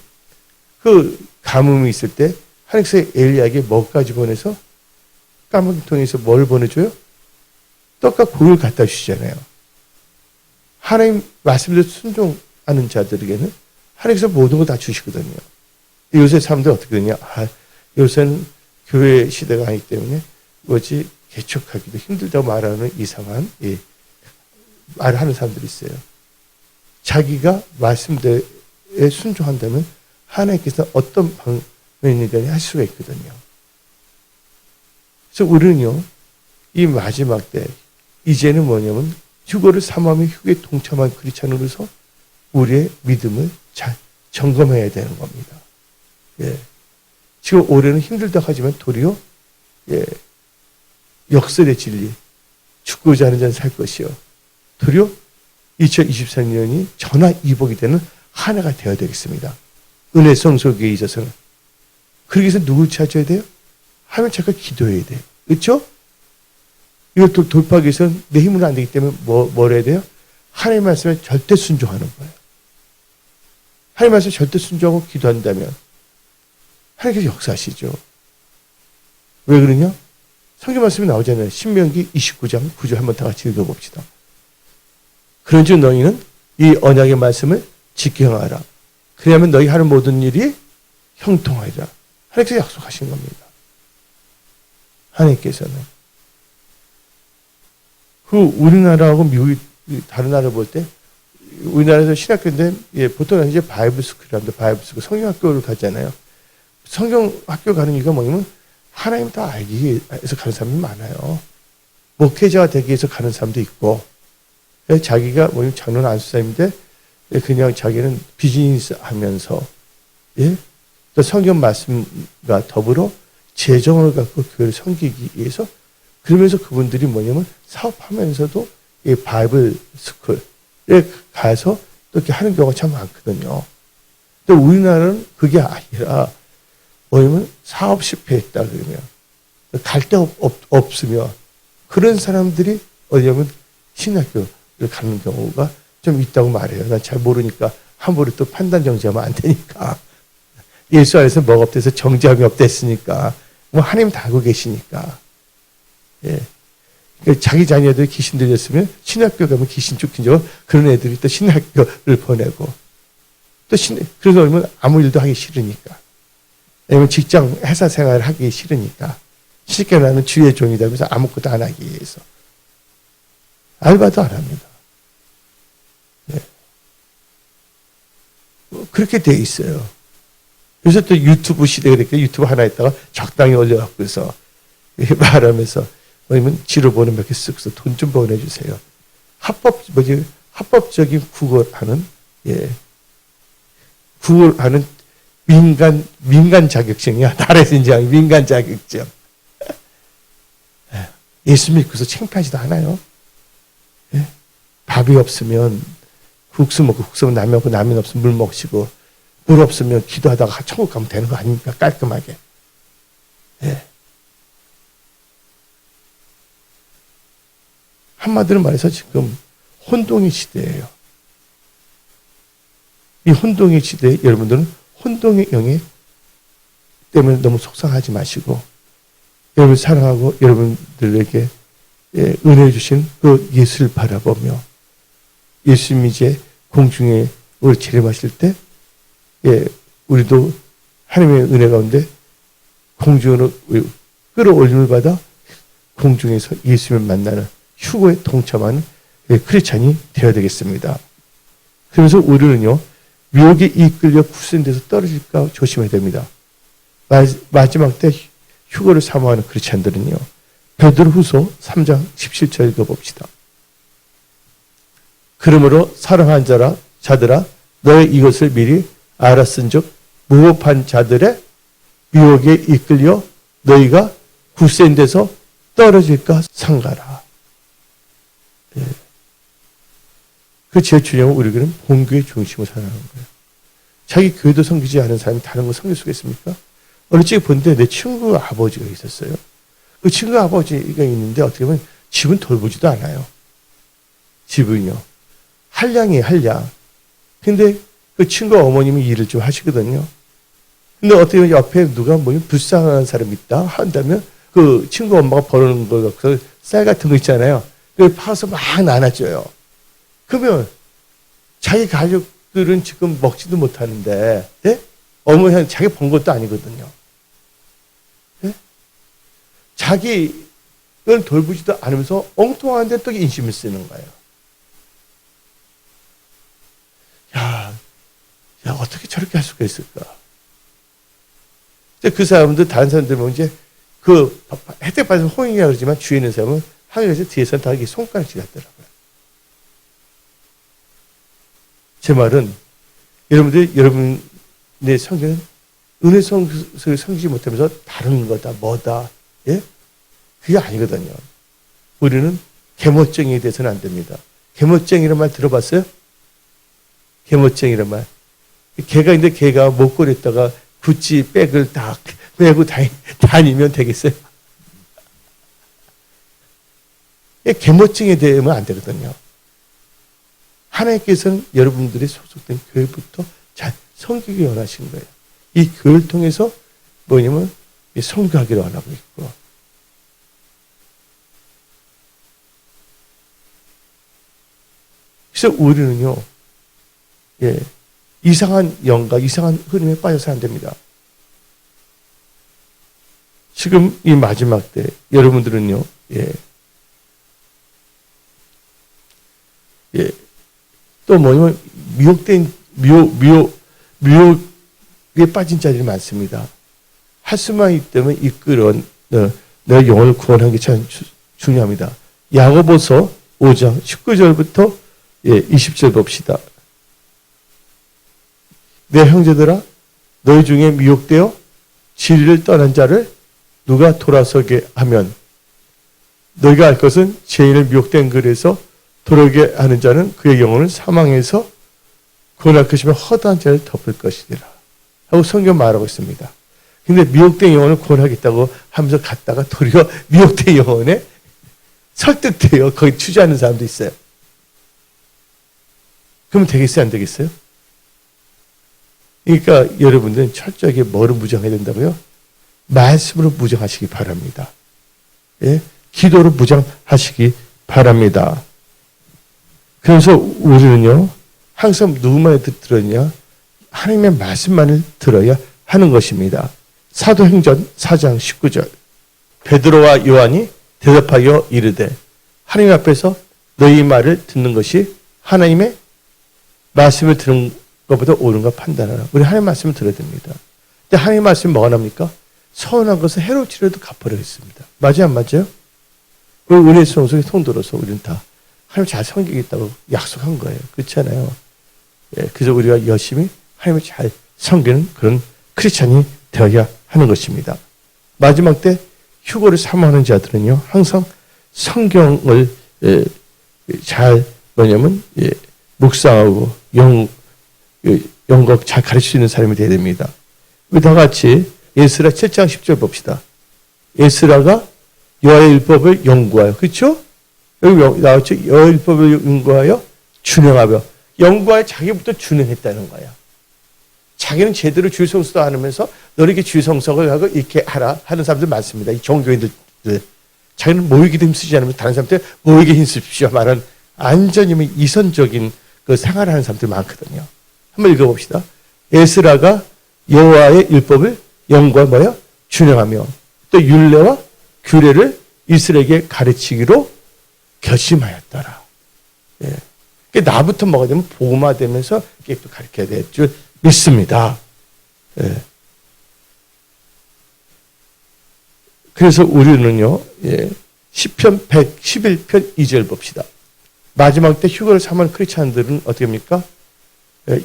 그 가뭄이 있을 때 하나님께서 엘리야에게 뭐까지 보내서 까마귀 통해서 뭘 보내줘요? 떡과 고기를 갖다 주시잖아요. 하나님 말씀대로 순종하는 자들에게는 하나님께서 모든 걸 다 주시거든요. 요새 사람들 어떻게 되냐? 요새는 교회 시대가 아니기 때문에 개척하기도 힘들다고 말하는 이상한 말을 하는 사람들이 있어요. 자기가 말씀대로 순종한다면 하나님께서 어떤 방면이든 할 수가 있거든요. 그래서 우리는요, 이 마지막 때, 이제는 뭐냐면, 휴거를 삼하며 휴게에 동참한 크리스찬으로서 우리의 믿음을 잘 점검해야 되는 겁니다. 예. 지금 올해는 힘들다 하지만 도리어, 역설의 진리, 죽고자 하는 자는 살 것이요. 도리어 2023년이 전화위복이 되는 한 해가 되어야 되겠습니다. 은혜 성소교회에 있어서는. 그러기 위해서 누굴 찾아야 돼요? 하나님 찾고 기도해야 돼요. 그렇죠? 이걸 돌파하기 위해서는 내 힘으로 안 되기 때문에 뭘 해야 돼요? 하나님의 말씀에 절대 순종하는 거예요. 하나님의 말씀에 절대 순종하고 기도한다면 하나님께서 역사하시죠. 왜 그러냐? 성경 말씀이 나오잖아요. 신명기 29장 9절 한번 다 같이 읽어봅시다. 그런즉 너희는 이 언약의 말씀을 지켜 행하라. 그래야만 너희 하는 모든 일이 형통하리라. 하나님께서 약속하신 겁니다. 하나님께서는. 우리나라하고 미국이 다른 나라 볼 때 우리나라에서 신학교인데 보통 이제 바이블 스쿨이랍니다. 바이블 스쿨 성경학교를 가잖아요. 성경 학교 가는 이유가 뭐냐면 하나님 다 알기 위해서 가는 사람이 많아요. 목회자가 되기 위해서 가는 사람도 있고, 자기가 뭐냐면 장로는 안수사인데 그냥 자기는 비즈니스 하면서, 예? 또 성경 말씀과 더불어 재정을 갖고 교회를 섬기기 위해서, 그러면서 그분들이 뭐냐면 사업하면서도 이 바이블 스쿨에 가서 또 이렇게 하는 경우가 참 많거든요. 근데 우리나라는 그게 아니라 뭐냐면 사업 실패했다 그러면 갈 데 없으면 그런 사람들이 어디냐면 신학교를 가는 경우가 좀 있다고 말해요. 난 잘 모르니까 함부로 또 판단 정지하면 안 되니까. 예수 안에서 뭐가 없대서 정죄함이 없댔으니까. 뭐 하나님 다 알고 계시니까. 예. 그러니까 자기 자녀들이 귀신 들렸으면 신학교 가면 귀신 쫓긴 적 그런 애들이 또 신학교를 보내고 또 그래서 그러면 아무 일도 하기 싫으니까. 아니면 직장 회사 생활을 하기 싫으니까. 쉽게 나는 주의 종이다 그래서 아무것도 안 하기 위해서. 알바도 안 합니다. 네. 그렇게 돼 있어요. 그래서 또 유튜브 시대가 됐고 유튜브 하나 했다가 적당히 올려갖고 해서 말하면서 뭐냐면 지로 보는 몇 개 쓱서 돈 좀 보내주세요. 합법적인 구걸하는, 예. 구걸하는 민간 자격증이야. 나라에서 인정한 민간 자격증. 예수 믿고서 창피하지도 않아요. 예? 밥이 없으면 국수 먹고 국수 먹으면 라면 먹고 라면 없으면 물 먹으시고 물 없으면 기도하다가 천국 가면 되는 거 아닙니까? 깔끔하게. 예. 한마디로 말해서 지금 혼동의 시대예요. 이 혼동의 시대에 여러분들은 혼동의 영에 때문에 너무 속상하지 마시고 여러분 사랑하고 여러분들에게 은혜 주신 그 예수를 바라보며 예수님이 이제 공중에 우리 재림하실 때 우리도 하나님의 은혜 가운데 공중으로 끌어올림을 받아 공중에서 예수님을 만나는 휴거에 동참하는 크리스찬이 되어야 되겠습니다. 그래서 우리는요 미혹에 이끌려 굳센 데서 떨어질까 조심해야 됩니다. 마지막 때 휴거를 사모하는 크리스찬들은요 베드로후서 3장 17절 읽어봅시다. 그러므로 사랑하는 자들아 너의 이것을 미리 알았은즉 무법한 자들의 미혹에 이끌려 너희가 굳센 데서 떨어질까 삼가라. 예. 그 제일 중요한 건 우리는 본교의 중심을 살아가는 거예요. 자기 교회도 섬기지 않은 사람이 다른 거 섬길 수가 있습니까? 어느 쪽에 본데 내 친구 아버지가 있었어요. 그 친구 아버지가 있는데 어떻게 보면 집은 돌보지도 않아요. 집은요. 한량이에요, 한량. 근데 그 친구 어머님이 일을 좀 하시거든요. 근데 어떻게 보면 옆에 누가 뭐 불쌍한 사람이 있다 한다면 그 친구 엄마가 버는 거 갖고 쌀 같은 거 있잖아요. 그걸 파서 막 나눠줘요. 그러면 자기 가족들은 지금 먹지도 못하는데, 예? 어머니는 자기 번 것도 아니거든요. 예? 자기를 돌보지도 않으면서 엉뚱한데 또 인심을 쓰는 거예요. 야, 어떻게 저렇게 할 수가 있을까? 그 사람들, 다른 사람들 보면 이제 그 혜택 받으면 호응이라 그러지만 주위에 있는 사람은 하늘에서 뒤에서 다 이렇게 손가락질 하더라고요. 제 말은 여러분의 성경은 은혜 성수를 섬기지 못하면서 다른 거다, 뭐다, 예? 그게 아니거든요. 우리는 개모증에 대해서는 안 됩니다. 개모증이란 말 들어봤어요? 개모증이란 말. 개가 있는데 개가 목걸이에다가 구찌 백을 딱 메고 다니면 되겠어요? 개모증에 대하면 안 되거든요. 하나님께서는 여러분들이 소속된 교회부터 잘 섬기기 원하신 거예요. 이 교회를 통해서 뭐냐면 섬기기를 원하고 있고. 그래서 우리는요, 이상한 영과 이상한 흐름에 빠져서 안 됩니다. 지금 이 마지막 때 여러분들은요, 또 뭐냐면 미혹에 빠진 자들이 많습니다. 수만 있기 때문에 이끌어 내 영혼을 구원하는 게 참 중요합니다. 야고보서 5장 19절부터 20절 봅시다. 내 형제들아 너희 중에 미혹되어 진리를 떠난 자를 누가 돌아서게 하면 너희가 알 것은 죄인을 미혹된 글에서 돌아오게 하는 자는 그의 영혼을 사망해서 구원할 것이며 허다한 죄를 덮을 것이니라 하고 성경 말하고 있습니다. 근데 미혹된 영혼을 구원하겠다고 하면서 갔다가 도리어 미혹된 영혼에 설득되어 거기 투자하는 사람도 있어요. 그러면 되겠어요? 안 되겠어요? 그러니까 여러분들은 철저하게 뭐로 무장해야 된다고요? 말씀으로 무장하시기 바랍니다. 예? 기도로 무장하시기 바랍니다. 그래서 우리는요, 항상 누구만을 들었냐? 하나님의 말씀만을 들어야 하는 것입니다. 사도행전 4장 19절. 베드로와 요한이 대답하여 이르되 하나님 앞에서 너희 말을 듣는 것이 하나님의 말씀을 듣는 것보다 옳은가 판단하라. 우리 하나님 말씀을 들어야 됩니다. 근데 하나님 말씀이 뭐가 납니까? 서운한 것은 해로치려도 갚으려겠습니다. 맞아요, 안 맞아요? 그 은혜의 성속에 통들어서 우리는 다 하나님 잘 섬기겠다고 약속한 거예요. 그렇잖아요. 예, 그래서 우리가 열심히 하나님을 잘 섬기는 그런 크리스찬이 되어야 하는 것입니다. 마지막 때 휴거를 사모하는 자들은요, 항상 성경을 잘 묵상하고 영각 잘 가르칠 수 있는 사람이 되어야 됩니다. 우리 다 같이 에스라 7장 10절 봅시다. 에스라가 여호와의 율법을 연구하여, 그렇죠? 여기 나왔죠? 여호와의 율법을 연구하여 준행하며, 연구하여 자기부터 준행했다는 거예요. 자기는 제대로 주의 성수도 안 하면서 너에게 주의 성석을 하고 이렇게 하라 하는 사람들 많습니다. 이 종교인들. 자기는 모이기도 힘쓰지 않으면 다른 사람한테 모이게 힘쓰십시오 말하는 완전히 이선적인 그 생활을 하는 사람들이 많거든요. 한번 읽어봅시다. 에스라가 여호와의 율법을 연구하여 뭐야? 준행하며 또 율례와 규례를 이스라엘에게 가르치기로 결심하였더라. 예. 나부터 뭐가 되면 복음화되면서 또 가르쳐야 될 줄 믿습니다. 예. 그래서 우리는요, 시편 111편 2절 봅시다. 마지막 때 휴거를 삼은 크리스찬들은 어떻게 합니까?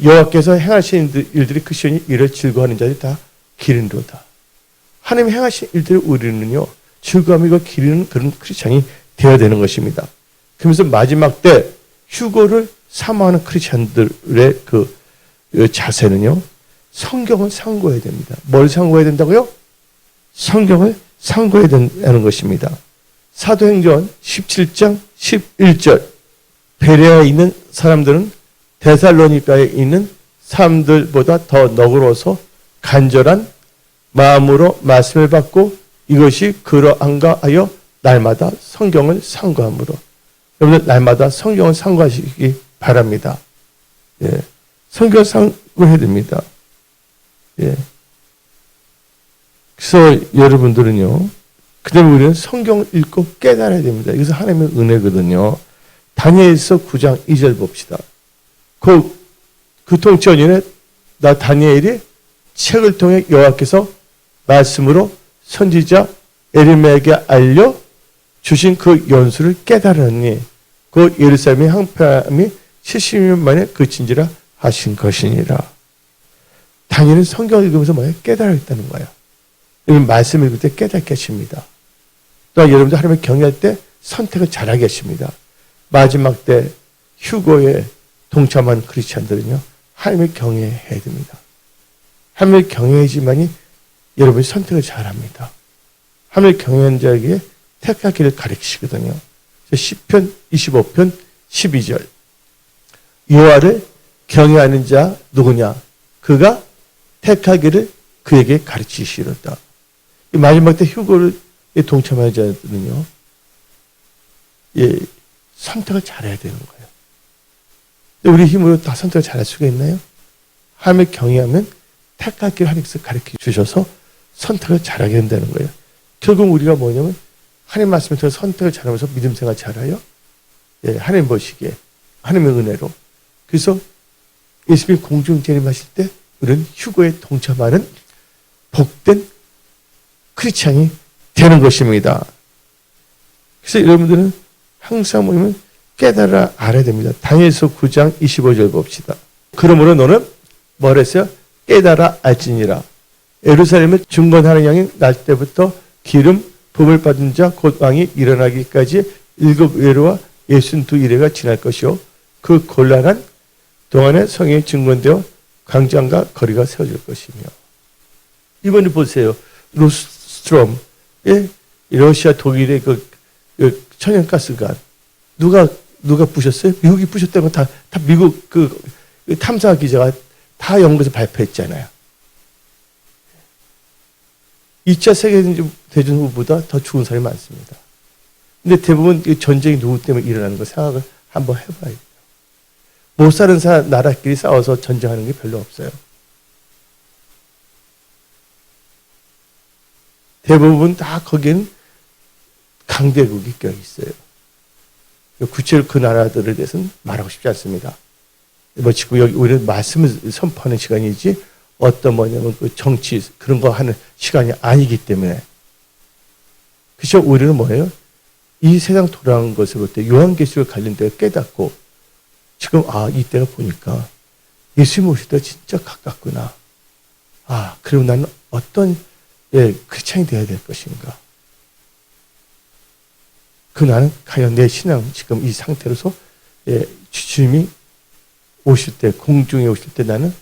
여호와께서 행하신 일들이 그 시온이 이를 즐거워하는 자들이 다 기린도다. 하나님 행하신 일들을 우리는요, 즐거움이고 기리는 그런 크리스찬이 되어야 되는 것입니다. 그러면서 마지막 때 휴거를 사모하는 크리스찬들의 그 자세는요, 성경을 상고해야 됩니다. 뭘 상고해야 된다고요? 성경을 상고해야 된다는 것입니다. 사도행전 17장 11절. 베레아에 있는 사람들은 데살로니가에 있는 사람들보다 더 너그러워서 간절한 마음으로 말씀을 받고 이것이 그러한가 하여 날마다 성경을 상고함으로. 여러분들 날마다 성경을 상고하시기 바랍니다. 예. 성경을 상고해야 됩니다. 예. 그래서 여러분들은요, 그다음에 우리는 성경을 읽고 깨달아야 됩니다. 이것은 하나님의 은혜거든요. 다니엘서 9장 2절 봅시다. 그 통치원인의 나 다니엘이 책을 통해 여호와께서 말씀으로 선지자 에레미야에게 알려 주신 그 연수를 깨달았니 그 예루살렘의 항폐함이 70년 만에 그친지라 하신 것이니라. 다니엘은 성경을 읽으면서 뭐예요? 깨달았다는 거예요. 여러분 말씀 읽을 때 깨닫게 하십니다. 또한 여러분들 하나님을 경외할 때 선택을 잘하게 하십니다. 마지막 때 휴거에 동참한 크리스찬들은요, 하나님을 경외해야 됩니다. 하나님을 경외해야지만이 여러분이 선택을 잘합니다. 하나님을 경외하는 자에게 택하기를 가르치시거든요. 시편 25편 12절. 여호와를 경외하는 자 누구냐? 그가 택하기를 그에게 가르치시렸다. 마지막 때 휴거에 동참하는 자들은요, 선택을 잘해야 되는 거예요. 우리 힘으로 다 선택을 잘할 수가 있나요? 하나님을 경외하면 택하기를 하나님께서 가르쳐 주셔서 선택을 잘하게 된다는 거예요. 결국 우리가 뭐냐면 하나님 말씀을 통해서 선택을 잘하면서 믿음 생활 잘해요. 하나님 보시기에 하나님의 은혜로. 그래서 예수님이 공중 재림하실 때 우리는 휴거에 동참하는 복된 크리스찬이 되는 것입니다. 그래서 여러분들은 항상 뭐냐면 깨달아 알아야 됩니다. 다니엘서 9장 25절 봅시다. 그러므로 너는 뭐라 했어요? 깨달아 알지니라. 예루살렘에 중건하는 양이 날 때부터 기름 부음을 받은 자 곧 왕이 일어나기까지 7외로와 62일회가 지날 것이요 그 곤란한 동안에 성이 증건되어 광장과 거리가 세워질 것이며. 이번에 보세요. 로스트롬, 러시아 독일의 그 천연가스관 누가 부셨어요? 미국이 부셨다는 건 다 미국 그 탐사 기자가 다 연구해서 발표했잖아요. 2차 세계대전 후보다 더 죽은 사람이 많습니다. 근데 대부분 전쟁이 누구 때문에 일어나는 거 생각을 한번 해봐야 돼요. 못 사는 나라끼리 싸워서 전쟁하는 게 별로 없어요. 대부분 다 거기는 강대국이 껴있어요. 구체로 그 나라들에 대해서는 말하고 싶지 않습니다. 뭐 지금 여기 우리는 말씀을 선포하는 시간이지 어떤 뭐냐면 그 정치 그런 거 하는 시간이 아니기 때문에. 그래서 우리는 뭐예요? 이 세상 돌아가는 것을 볼 때 요한계시록 관련되어 깨닫고 지금 이때가 보니까 예수님 오실 때 진짜 가깝구나. 그럼 나는 어떤 크리스찬이 되어야 될 것인가. 나는 과연 내 신앙 지금 이 상태로서 주님이 오실 때 공중에 오실 때 나는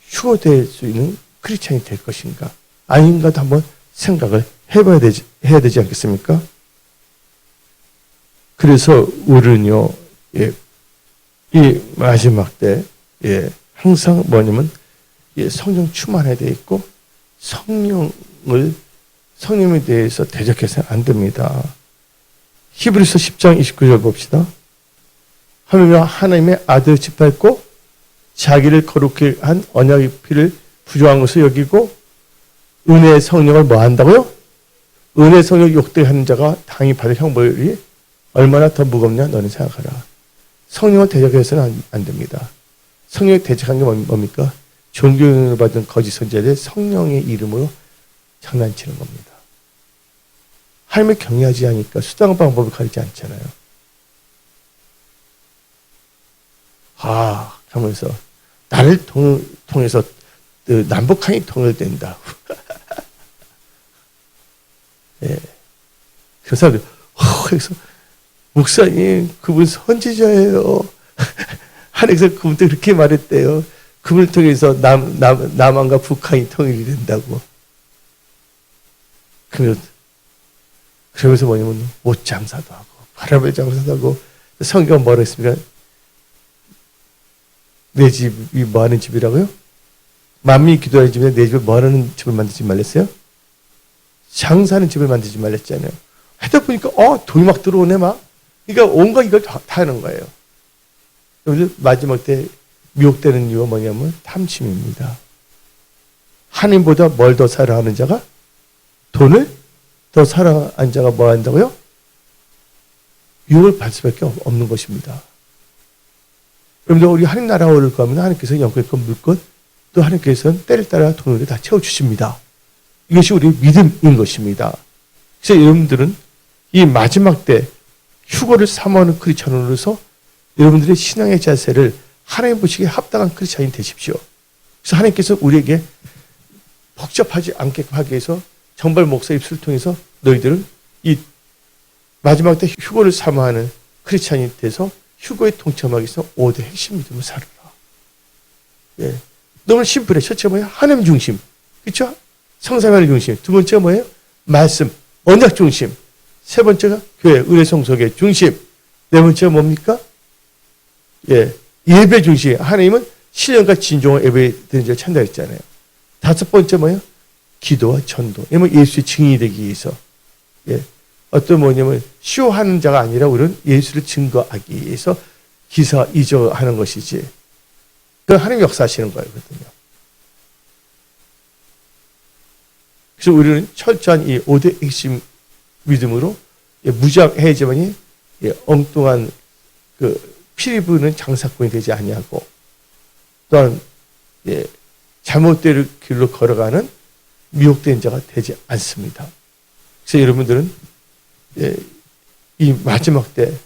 휴거될 수 있는 크리스찬이 될 것인가 아닌가도 한번 생각을 해야 되지 않겠습니까? 그래서 우리는요 이 마지막 때 항상 뭐냐면 성령 충만해야 돼 있고 성령에 대해서 대적해서는 안 됩니다. 히브리서 10장 29절 봅시다. 하나님의 아들을 짓밟고 자기를 거룩히 한 언약의 피를 부정한 것을 여기고 은혜의 성령을 뭐 한다고요? 은혜의 성령을 욕되하는 자가 당히 받을 형벌이 얼마나 더 무겁냐 너는 생각하라. 성령을 대적해서는 안 됩니다. 성령을 대적한 게 뭡니까? 존경을 받은 거짓 선지자들 성령의 이름으로 장난치는 겁니다. 하나님을 경외하지 않으니까 수단 방법을 가리지 않잖아요. 하면서 나를 통해서 남북한이 통일된다. 그 사람들 그래서 목사님 그분 선지자예요. 하나님께서 그분도 그렇게 말했대요. 그분을 통해서 남한과 북한이 통일이 된다고. 그러면서 뭐냐면 옷 장사도 하고 바람을 장사도 하고. 성경은 뭐라 했습니까? 내 집이 뭐 하는 집이라고요? 만민이 기도하는 집인데 내 집을 뭐 하는 집을 만들지 말랬어요? 장사하는 집을 만들지 말랬잖아요. 하다 보니까 돈이 막 들어오네 막. 그러니까 온갖 이걸 다 하는 거예요. 여러분들 마지막 때 미혹되는 이유가 뭐냐면 탐심입니다. 하나님보다 뭘 더 사랑하는 자가? 돈을 더 사랑하는 자가 뭐 한다고요? 유혹을 받을 수밖에 없는 것입니다. 여러분들 우리 하나님 나라에 가면 하나님께서 영권과 물것 또 하나님께서는 때를 따라 돈으로 다 채워주십니다. 이것이 우리의 믿음인 것입니다. 그래서 여러분들은 이 마지막 때 휴거를 사모하는 크리스찬으로서 여러분들의 신앙의 자세를 하나님 보시기에 합당한 크리스찬이 되십시오. 그래서 하나님께서 우리에게 복잡하지 않게 하기 위해서 정발 목사 입술을 통해서 너희들은 이 마지막 때 휴거를 사모하는 크리스찬이 돼서 휴거에 동참하기 위해서 5대 핵심 믿음을 살아라. 너무 심플해. 첫째 뭐예요? 하나님 중심. 그렇죠? 성사하는 중심. 두 번째가 뭐예요? 말씀, 언약 중심. 세 번째가 교회, 은혜 성소의 중심. 네 번째가 뭡니까? 예배 중심. 하나님은 신령과 진정한 예배 드리는 자를 찬다 했잖아요. 다섯 번째 뭐예요? 기도와 전도. 예수의 증인이 되기 위해서. 어떤 뭐냐면 쇼하는 자가 아니라 우리는 예수를 증거하기 위해서 기사 이적하는 것이지. 그 하나님 역사하시는 거거든요. 그래서 우리는 철저한 이 5대 핵심 믿음으로 무장해야지만이 엉뚱한 피리 부는 장사꾼이 되지 아니하고 또한 잘못된 길로 걸어가는 미혹된 자가 되지 않습니다. 그래서 여러분들은 이 마지막 때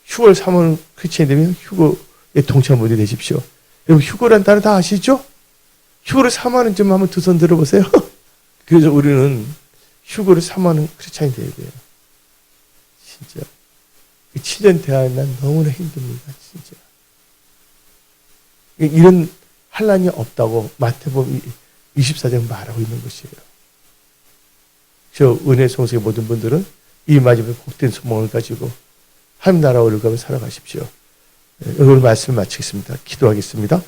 휴거를 사모하는 크리스천이 되면 휴거에 동참하게 되십시오. 여러분 휴거란 단어 다 아시죠? 휴거를 사모하는 점 한번 두 손 들어보세요. 그래서 우리는 휴거를 사모하는 크리스천이 돼야 돼요. 진짜. 7년 대하는 난 너무나 힘듭니다. 진짜. 이런 환란이 없다고 마태복음 24장 말하고 있는 것이에요. 저 은혜 성수의 모든 분들은 이 마지막에 복된 소망을 가지고 하나님 나라 오르가며 살아가십시오. 오늘 말씀을 마치겠습니다. 기도하겠습니다.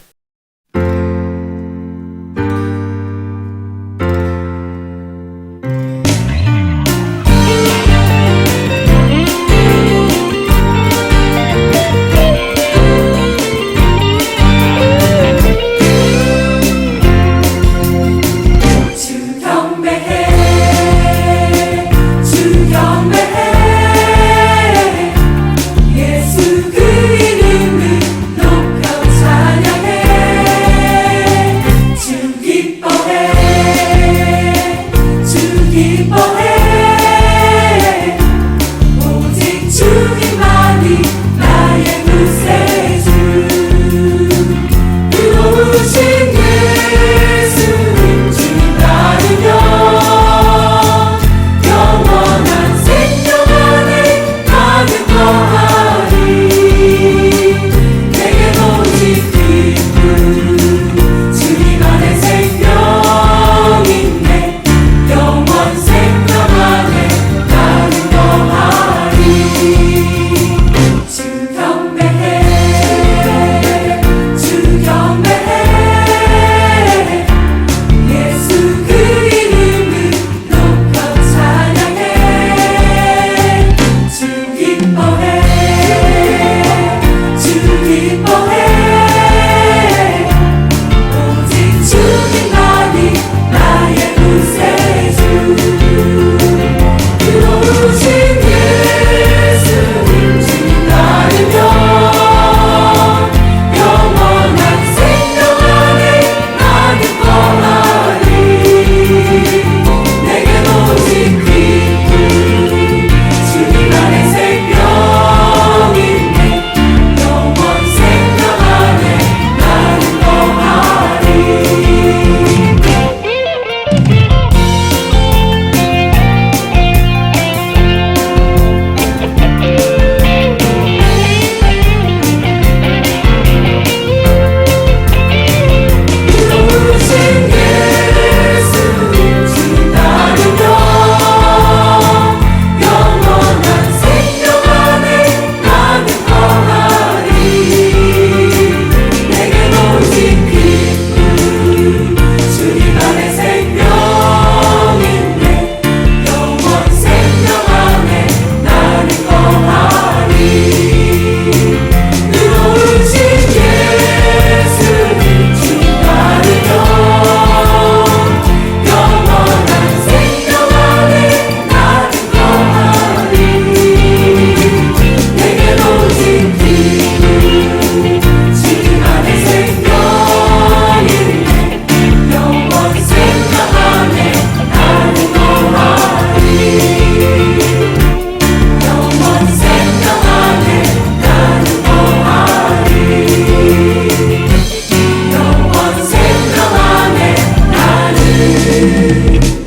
영원 생명 안에 나는